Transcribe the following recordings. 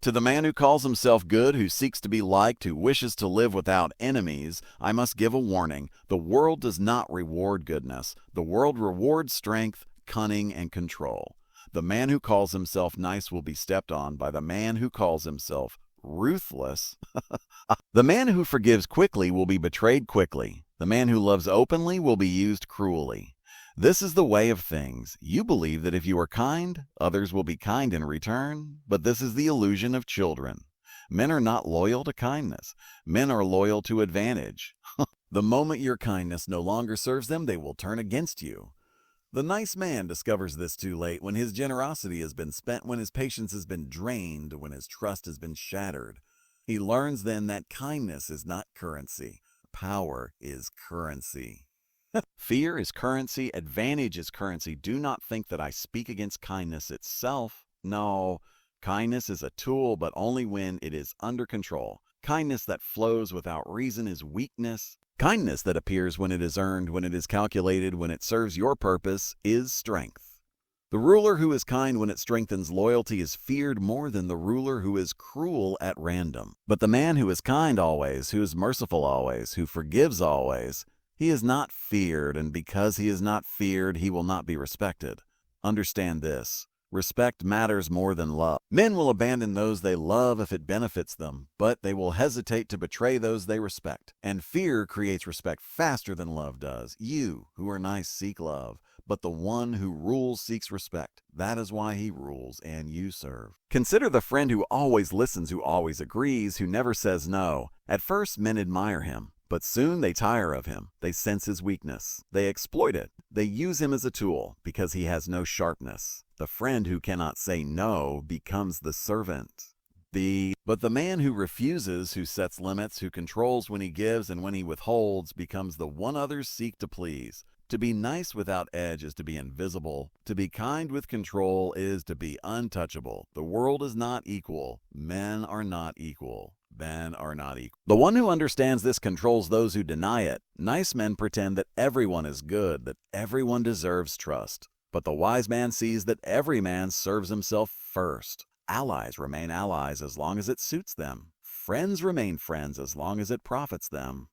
To the man who calls himself good, who seeks to be liked, who wishes to live without enemies, I must give a warning. The world does not reward goodness. The world rewards strength, cunning, and control. The man who calls himself nice will be stepped on by the man who calls himself ruthless. The man who forgives quickly will be betrayed quickly. The man who loves openly will be used cruelly. This is the way of things. You believe that if you are kind, others will be kind in return, but this is the illusion of children. Men are not loyal to kindness. Men are loyal to advantage. The moment your kindness no longer serves them, they will turn against you. The nice man discovers this too late, when his generosity has been spent, when his patience has been drained, when his trust has been shattered. He learns then that kindness is not currency. Power is currency. Fear is currency. Advantage is currency. Do not think that I speak against kindness itself. No, kindness is a tool, but only when it is under control. Kindness that flows without reason is weakness. Kindness that appears when it is earned, when it is calculated, when it serves your purpose, is strength. The ruler who is kind when it strengthens loyalty is feared more than the ruler who is cruel at random. But the man who is kind always, who is merciful always, who forgives always, he is not feared, and because he is not feared, he will not be respected. Understand this. Respect matters more than love. Men will abandon those they love if it benefits them, but they will hesitate to betray those they respect. And fear creates respect faster than love does. You, who are nice, seek love, but the one who rules seeks respect. That is why he rules, and you serve. Consider the friend who always listens, who always agrees, who never says no. At first, men admire him. But soon they tire of him. They sense his weakness. They exploit it. They use him as a tool because he has no sharpness. The friend who cannot say no becomes the servant. But the man who refuses, who sets limits, who controls when he gives and when he withholds, becomes the one others seek to please. To be nice without edge is to be invisible. To be kind with control is to be untouchable. The world is not equal. Men are not equal. Men are not equal. The one who understands this controls those who deny it. Nice men pretend that everyone is good, that everyone deserves trust. But the wise man sees that every man serves himself first. Allies remain allies as long as it suits them. Friends remain friends as long as it profits them.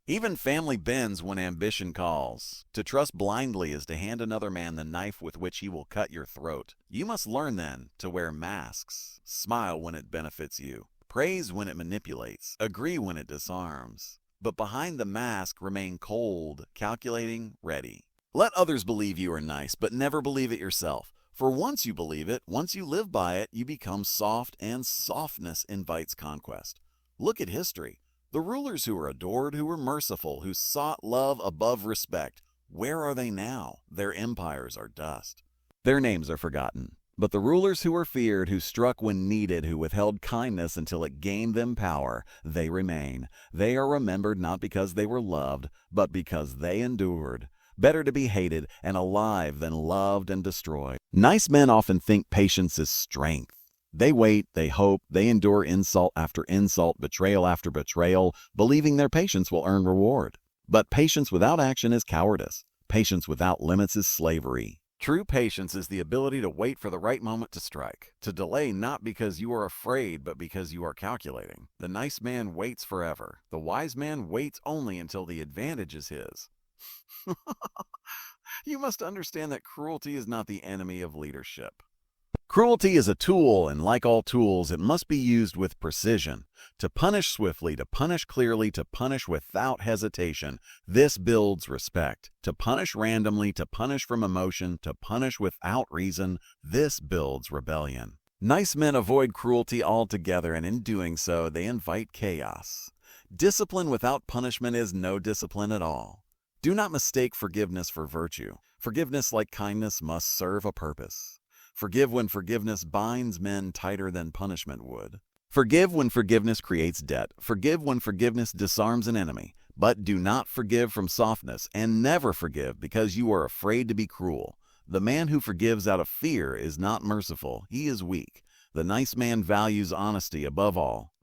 Even family bends when ambition calls. To trust blindly is to hand another man the knife with which he will cut your throat. You must learn then to wear masks. Smile when it benefits you. Praise when it manipulates. Agree when it disarms. But behind the mask, remain cold, calculating, ready. Let others believe you are nice, but never believe it yourself. For once you believe it, once you live by it, you become soft, and softness invites conquest. Look at history. The rulers who were adored, who were merciful, who sought love above respect, where are they now? Their empires are dust. Their names are forgotten. But the rulers who were feared, who struck when needed, who withheld kindness until it gained them power, they remain. They are remembered not because they were loved, but because they endured. Better to be hated and alive than loved and destroyed. Nice men often think patience is strength. They wait, they hope, they endure insult after insult, betrayal after betrayal, believing their patience will earn reward. But patience without action is cowardice. Patience without limits is slavery. True patience is the ability to wait for the right moment to strike, to delay not because you are afraid, but because you are calculating. The nice man waits forever. The wise man waits only until the advantage is his. You must understand that cruelty is not the enemy of leadership. Cruelty is a tool, and like all tools, it must be used with precision. To punish swiftly, to punish clearly, to punish without hesitation. This builds respect. To punish randomly, to punish from emotion, to punish without reason. This builds rebellion. Nice men avoid cruelty altogether, and in doing so, they invite chaos. Discipline without punishment is no discipline at all. Do not mistake forgiveness for virtue. Forgiveness, like kindness, must serve a purpose. Forgive when forgiveness binds men tighter than punishment would. Forgive when forgiveness creates debt. Forgive when forgiveness disarms an enemy. But do not forgive from softness, and never forgive because you are afraid to be cruel. The man who forgives out of fear is not merciful. He is weak. The nice man values honesty above all.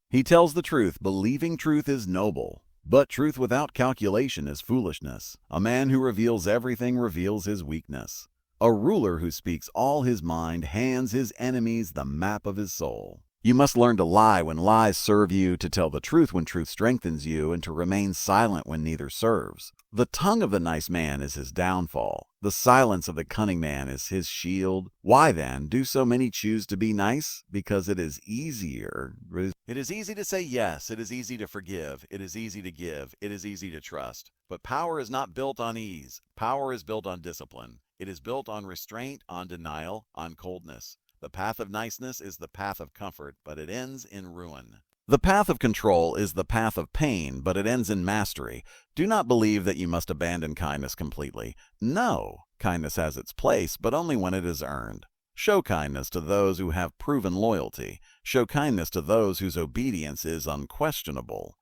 He tells the truth. Believing truth is noble. But truth without calculation is foolishness. A man who reveals everything reveals his weakness. A ruler who speaks all his mind hands his enemies the map of his soul. You must learn to lie when lies serve you, to tell the truth when truth strengthens you, and to remain silent when neither serves. The tongue of the nice man is his downfall. The silence of the cunning man is his shield. Why then do so many choose to be nice? Because it is easier. It is easy to say yes. It is easy to forgive. It is easy to give. It is easy to trust. But power is not built on ease. Power is built on discipline. It is built on restraint, on denial, on coldness. The path of niceness is the path of comfort, but it ends in ruin. The path of control is the path of pain, but it ends in mastery. Do not believe that you must abandon kindness completely. No, kindness has its place, but only when it is earned. Show kindness to those who have proven loyalty. Show kindness to those whose obedience is unquestionable.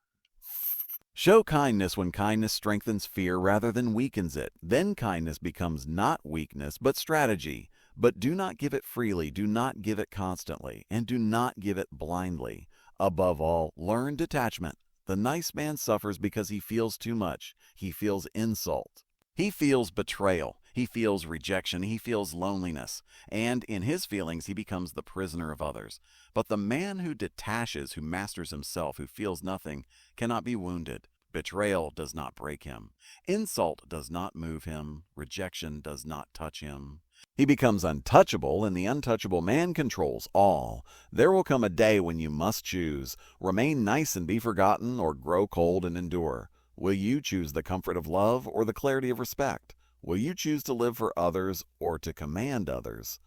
Show kindness when kindness strengthens fear rather than weakens it. Then kindness becomes not weakness, but strategy. But do not give it freely, do not give it constantly, and do not give it blindly. Above all, learn detachment. The nice man suffers because he feels too much. He feels insult. He feels betrayal. He feels rejection. He feels loneliness. And in his feelings, he becomes the prisoner of others. But the man who detaches, who masters himself, who feels nothing, cannot be wounded. Betrayal does not break him. Insult does not move him. Rejection does not touch him. He becomes untouchable, and the untouchable man controls all. There will come a day when you must choose. Remain nice and be forgotten, or grow cold and endure. Will you choose the comfort of love or the clarity of respect? Will you choose to live for others or to command others?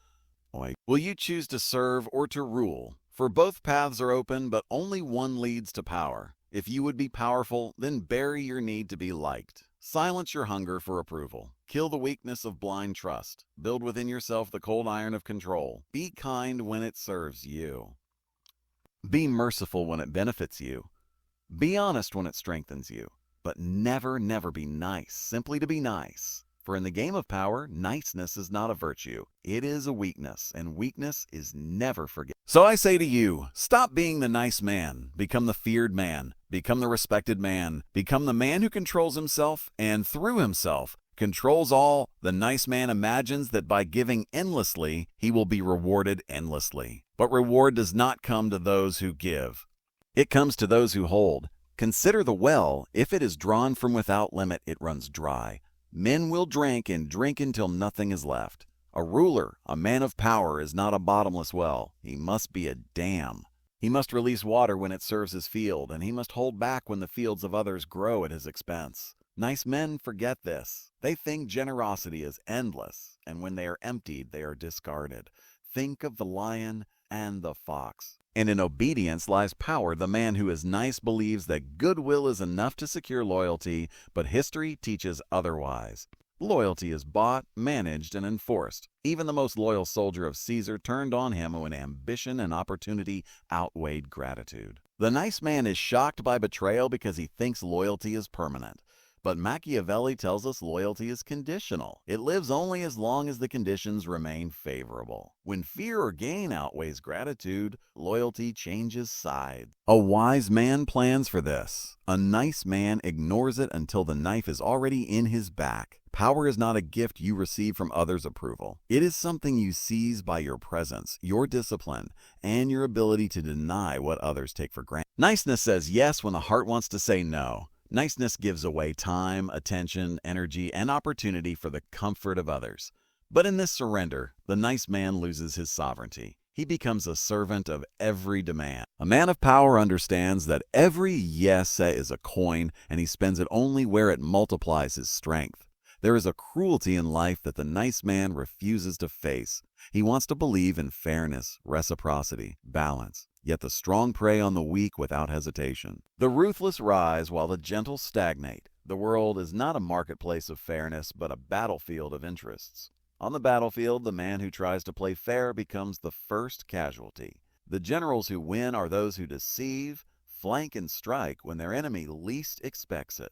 Will you choose to serve or to rule? For both paths are open, but only one leads to power. If you would be powerful, then bury your need to be liked. Silence your hunger for approval. Kill the weakness of blind trust. Build within yourself the cold iron of control. Be kind when it serves you. Be merciful when it benefits you. Be honest when it strengthens you. But never, never be nice, simply to be nice. For in the game of power, niceness is not a virtue. It is a weakness, and weakness is never forgiven. So I say to you, stop being the nice man. Become the feared man. Become the respected man. Become the man who controls himself, and through himself, controls all. The nice man imagines that by giving endlessly, he will be rewarded endlessly. But reward does not come to those who give. It comes to those who hold. Consider the well. If it is drawn from without limit, it runs dry. Men will drink and drink until nothing is left. A ruler, a man of power, is not a bottomless well. He must be a dam. He must release water when it serves his field, and he must hold back when the fields of others grow at his expense. Nice men forget this. They think generosity is endless, and when they are emptied, they are discarded. Think of the lion and the fox. And in obedience lies power. The man who is nice believes that goodwill is enough to secure loyalty, but history teaches otherwise. Loyalty is bought, managed, and enforced. Even the most loyal soldier of Caesar turned on him when ambition and opportunity outweighed gratitude. The nice man is shocked by betrayal because he thinks loyalty is permanent. But Machiavelli tells us loyalty is conditional. It lives only as long as the conditions remain favorable. When fear or gain outweighs gratitude, loyalty changes sides. A wise man plans for this. A nice man ignores it until the knife is already in his back. Power is not a gift you receive from others' approval. It is something you seize by your presence, your discipline, and your ability to deny what others take for granted. Niceness says yes when the heart wants to say no. Niceness gives away time, attention, energy, and opportunity for the comfort of others. But in this surrender, the nice man loses his sovereignty. He becomes a servant of every demand. A man of power understands that every yes is a coin, and he spends it only where it multiplies his strength. There is a cruelty in life that the nice man refuses to face. He wants to believe in fairness, reciprocity, balance. Yet the strong prey on the weak without hesitation. The ruthless rise while the gentle stagnate. The world is not a marketplace of fairness, but a battlefield of interests. On the battlefield, the man who tries to play fair becomes the first casualty. The generals who win are those who deceive, flank, and strike when their enemy least expects it.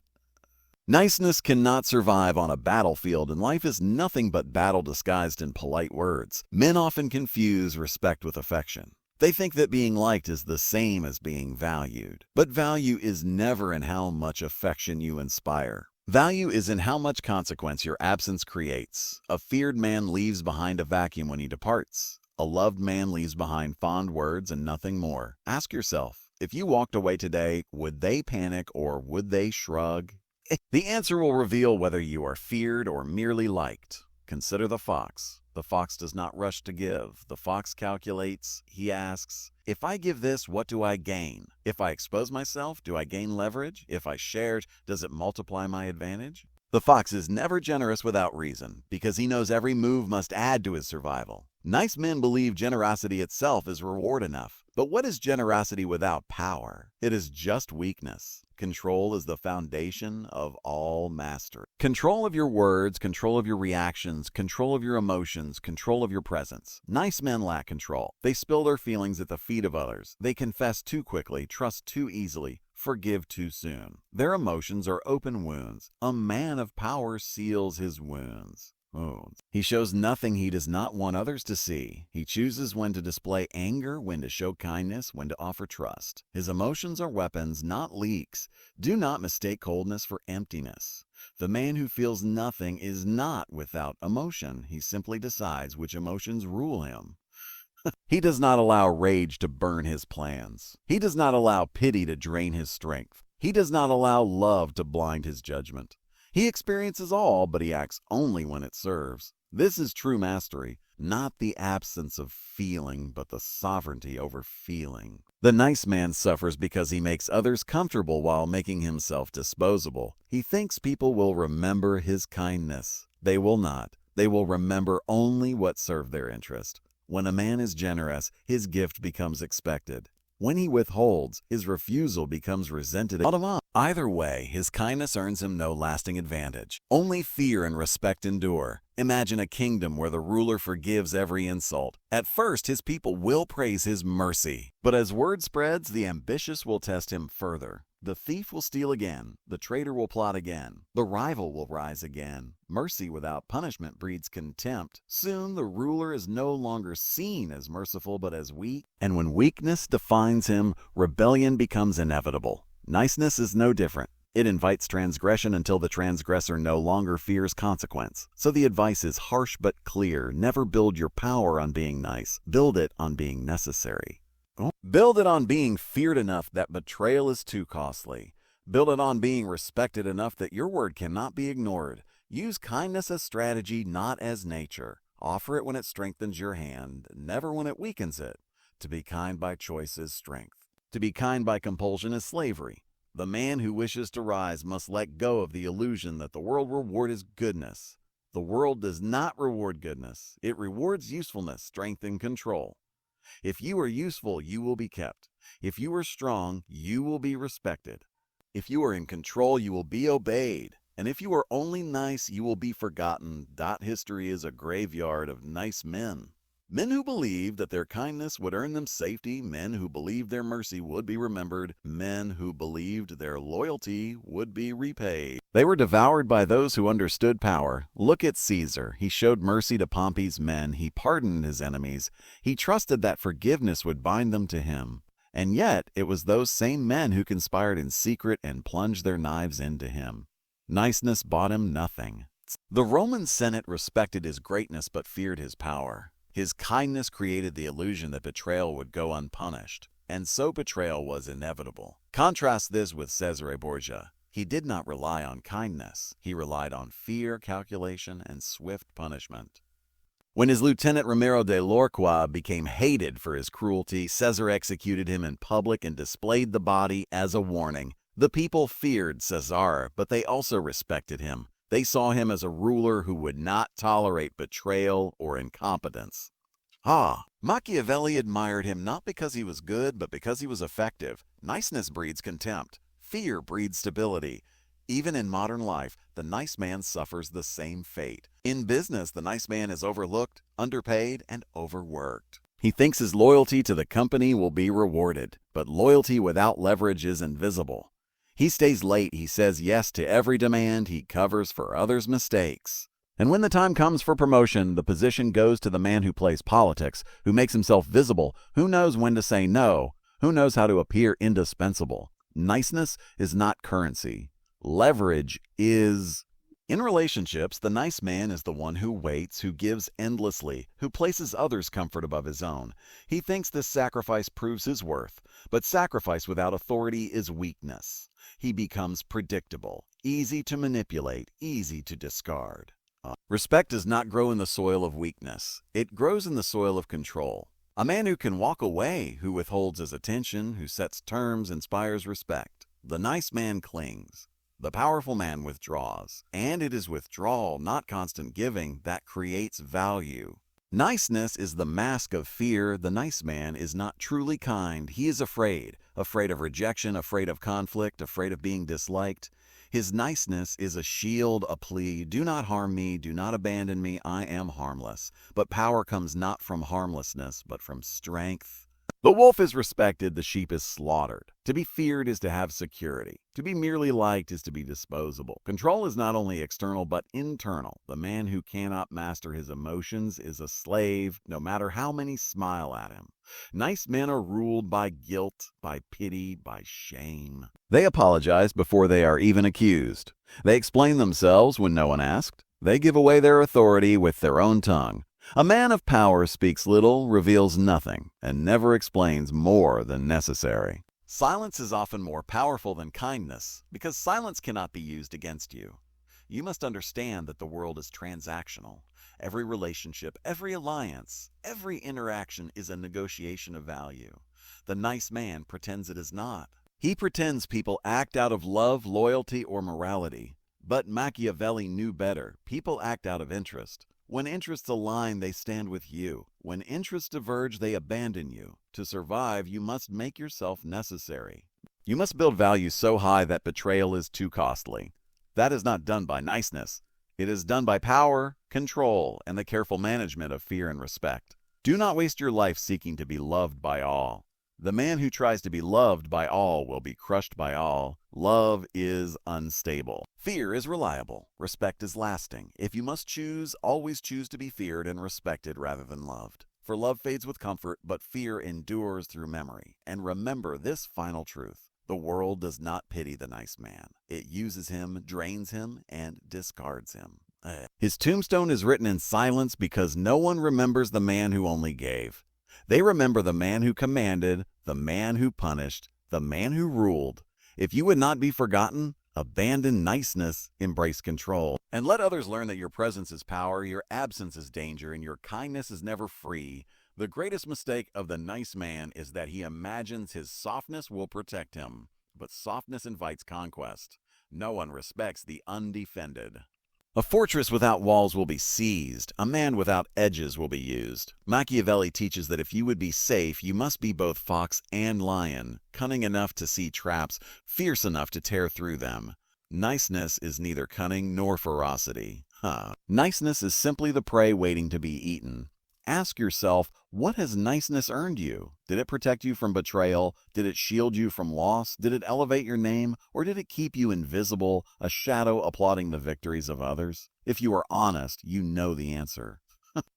Niceness cannot survive on a battlefield, and life is nothing but battle disguised in polite words. Men often confuse respect with affection. They think that being liked is the same as being valued. But value is never in how much affection you inspire. Value is in how much consequence your absence creates. A feared man leaves behind a vacuum when he departs. A loved man leaves behind fond words and nothing more. Ask yourself, if you walked away today, would they panic or would they shrug? The answer will reveal whether you are feared or merely liked. Consider the fox. The fox does not rush to give. The fox calculates. He asks, if I give this, what do I gain? If I expose myself, do I gain leverage? If I share, does it multiply my advantage? The fox is never generous without reason, because he knows every move must add to his survival. Nice men believe generosity itself is reward enough. But what is generosity without power? It is just weakness. Control is the foundation of all mastery. Control of your words, control of your reactions, control of your emotions, control of your presence. Nice men lack control. They spill their feelings at the feet of others. They confess too quickly, trust too easily, forgive too soon. Their emotions are open wounds. A man of power seals his wounds. He shows nothing he does not want others to see. He chooses when to display anger, when to show kindness, when to offer trust. His emotions are weapons, not leaks. Do not mistake coldness for emptiness. The man who feels nothing is not without emotion. He simply decides which emotions rule him. He does not allow rage to burn his plans. He does not allow pity to drain his strength. He does not allow love to blind his judgment. He experiences all, but he acts only when it serves. This is true mastery, not the absence of feeling, but the sovereignty over feeling. The nice man suffers because he makes others comfortable while making himself disposable. He thinks people will remember his kindness. They will not. They will remember only what served their interest. When a man is generous, his gift becomes expected. When he withholds, his refusal becomes resented. Either way, his kindness earns him no lasting advantage. Only fear and respect endure. Imagine a kingdom where the ruler forgives every insult. At first, his people will praise his mercy. But as word spreads, the ambitious will test him further. The thief will steal again. The traitor will plot again. The rival will rise again. Mercy without punishment breeds contempt. Soon the ruler is no longer seen as merciful but as weak. And when weakness defines him, rebellion becomes inevitable. Niceness is no different. It invites transgression until the transgressor no longer fears consequence. So the advice is harsh but clear. Never build your power on being nice. Build it on being necessary. Build it on being feared enough that betrayal is too costly. Build it on being respected enough that your word cannot be ignored. Use kindness as strategy, not as nature. Offer it when it strengthens your hand, never when it weakens it. To be kind by choice is strength. To be kind by compulsion is slavery. The man who wishes to rise must let go of the illusion that the world rewards goodness. The world does not reward goodness. It rewards usefulness, strength, and control. If you are useful, you will be kept. If you are strong, you will be respected. If you are in control, you will be obeyed. And if you are only nice, you will be forgotten. History is a graveyard of nice men. Men who believed that their kindness would earn them safety, men who believed their mercy would be remembered, men who believed their loyalty would be repaid. They were devoured by those who understood power. Look at Caesar. He showed mercy to Pompey's men. He pardoned his enemies. He trusted that forgiveness would bind them to him. And yet, it was those same men who conspired in secret and plunged their knives into him. Niceness bought him nothing. The Roman Senate respected his greatness but feared his power. His kindness created the illusion that betrayal would go unpunished, and so betrayal was inevitable. Contrast this with Cesare Borgia. He did not rely on kindness. He relied on fear, calculation, and swift punishment. When his lieutenant Ramiro de Lorqua became hated for his cruelty, Caesar executed him in public and displayed the body as a warning. The people feared Caesar, but they also respected him. They saw him as a ruler who would not tolerate betrayal or incompetence. Machiavelli admired him not because he was good, but because he was effective. Niceness breeds contempt. Fear breeds stability. Even in modern life, the nice man suffers the same fate. In business, the nice man is overlooked, underpaid, and overworked. He thinks his loyalty to the company will be rewarded, but loyalty without leverage is invisible. He stays late, he says yes to every demand, he covers for others' mistakes. And when the time comes for promotion, the position goes to the man who plays politics, who makes himself visible, who knows when to say no, who knows how to appear indispensable. Niceness is not currency. Leverage is In relationships, the nice man is the one who waits, who gives endlessly, who places others' comfort above his own. He thinks this sacrifice proves his worth, but sacrifice without authority is weakness. He becomes predictable, easy to manipulate, easy to discard. Respect does not grow in the soil of weakness. It grows in the soil of control. A man who can walk away, who withholds his attention, who sets terms, inspires respect. The nice man clings. The powerful man withdraws. And it is withdrawal, not constant giving, that creates value. Niceness is the mask of fear. The nice man is not truly kind. He is afraid of rejection, afraid of conflict, afraid of being disliked. His niceness is a shield, a plea. Do not harm me, do not abandon me, I am harmless. But power comes not from harmlessness, but from strength. The wolf is respected, the sheep is slaughtered. To be feared is to have security. To be merely liked is to be disposable. Control is not only external but internal. The man who cannot master his emotions is a slave, no matter how many smile at him. Nice men are ruled by guilt, by pity, by shame. They apologize before they are even accused. They explain themselves when no one asked. They give away their authority with their own tongue. A man of power speaks little, reveals nothing, and never explains more than necessary. Silence is often more powerful than kindness, because silence cannot be used against you. You must understand that the world is transactional. Every relationship, every alliance, every interaction is a negotiation of value. The nice man pretends it is not. He pretends people act out of love, loyalty, or morality. But Machiavelli knew better. People act out of interest. When interests align, they stand with you. When interests diverge, they abandon you. To survive, you must make yourself necessary. You must build value so high that betrayal is too costly. That is not done by niceness. It is done by power, control, and the careful management of fear and respect. Do not waste your life seeking to be loved by all. The man who tries to be loved by all will be crushed by all. Love is unstable. Fear is reliable. Respect is lasting. If you must choose, always choose to be feared and respected rather than loved. For love fades with comfort, but fear endures through memory. And remember this final truth. The world does not pity the nice man. It uses him, drains him, and discards him. His tombstone is written in silence because no one remembers the man who only gave. They remember the man who commanded, the man who punished, the man who ruled. If you would not be forgotten, abandon niceness, embrace control, and let others learn that your presence is power, your absence is danger, and your kindness is never free. The greatest mistake of the nice man is that he imagines his softness will protect him. But softness invites conquest. No one respects the undefended. A fortress without walls will be seized. A man without edges will be used. Machiavelli teaches that if you would be safe, you must be both fox and lion, cunning enough to see traps, fierce enough to tear through them. Niceness is neither cunning nor ferocity. Niceness is simply the prey waiting to be eaten. Ask yourself, what has niceness earned you? Did it protect you from betrayal? Did it shield you from loss? Did it elevate your name? Or did it keep you invisible, a shadow applauding the victories of others? If you are honest, you know the answer.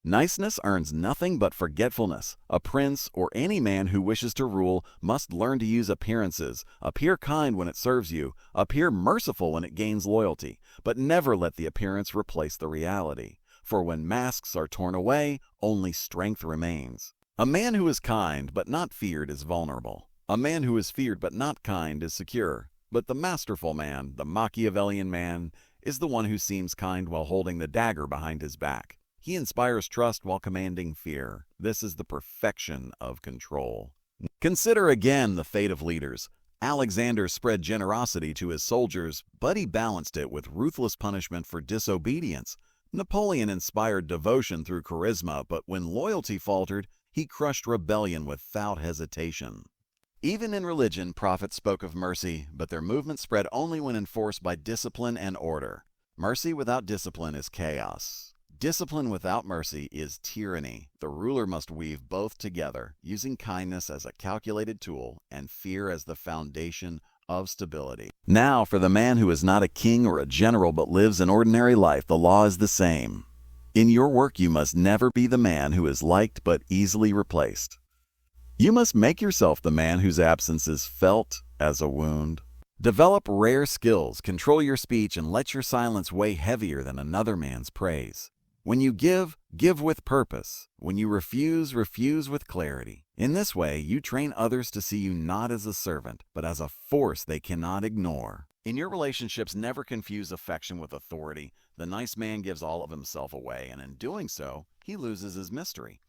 Niceness earns nothing but forgetfulness. A prince or any man who wishes to rule must learn to use appearances. Appear kind when it serves you. Appear merciful when it gains loyalty. But never let the appearance replace the reality. For when masks are torn away, only strength remains. A man who is kind but not feared is vulnerable. A man who is feared but not kind is secure. But the masterful man, the Machiavellian man, is the one who seems kind while holding the dagger behind his back. He inspires trust while commanding fear. This is the perfection of control. Consider again the fate of leaders. Alexander spread generosity to his soldiers, but he balanced it with ruthless punishment for disobedience. Napoleon inspired devotion through charisma, but when loyalty faltered, he crushed rebellion without hesitation. Even in religion, prophets spoke of mercy, but their movement spread only when enforced by discipline and order. Mercy without discipline is chaos. Discipline without mercy is tyranny. The ruler must weave both together, using kindness as a calculated tool and fear as the foundation of stability. Now, for the man who is not a king or a general but lives an ordinary life, the law is the same. In your work, you must never be the man who is liked but easily replaced. You must make yourself the man whose absence is felt as a wound. Develop rare skills, control your speech, and let your silence weigh heavier than another man's praise. When you give, give with purpose. When you refuse, refuse with clarity. In this way, you train others to see you not as a servant, but as a force they cannot ignore. In your relationships, never confuse affection with authority. The nice man gives all of himself away, and in doing so, he loses his mystery.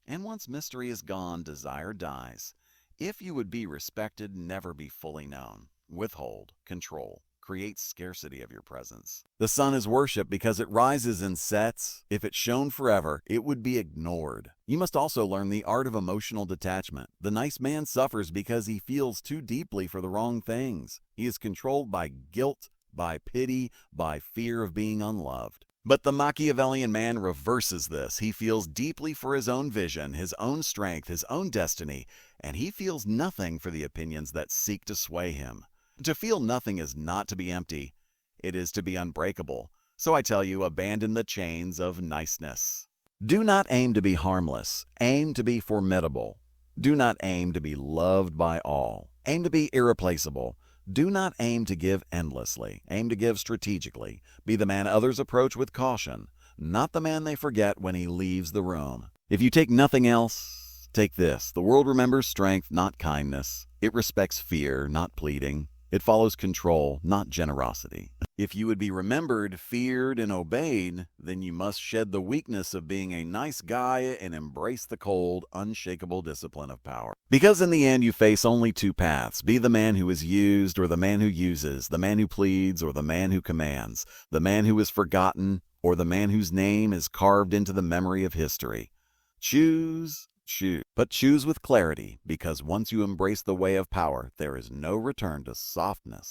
And once mystery is gone, desire dies. If you would be respected, never be fully known. Withhold, control, create scarcity of your presence. The sun is worshipped because it rises and sets. If it shone forever, it would be ignored. You must also learn the art of emotional detachment. The nice man suffers because he feels too deeply for the wrong things. He is controlled by guilt, by pity, by fear of being unloved. But the Machiavellian man reverses this. He feels deeply for his own vision, his own strength, his own destiny, and he feels nothing for the opinions that seek to sway him. To feel nothing is not to be empty. It is to be unbreakable. So I tell you, abandon the chains of niceness. Do not aim to be harmless. Aim to be formidable. Do not aim to be loved by all. Aim to be irreplaceable. Do not aim to give endlessly. Aim to give strategically. Be the man others approach with caution, not the man they forget when he leaves the room. If you take nothing else, take this. The world remembers strength, not kindness. It respects fear, not pleading. It follows control, not generosity. If you would be remembered, feared, and obeyed, then you must shed the weakness of being a nice guy and embrace the cold, unshakable discipline of power. Because in the end, you face only two paths. Be the man who is used or the man who uses, the man who pleads or the man who commands, the man who is forgotten or the man whose name is carved into the memory of history. Choose. But choose with clarity, because once you embrace the way of power, there is no return to softness.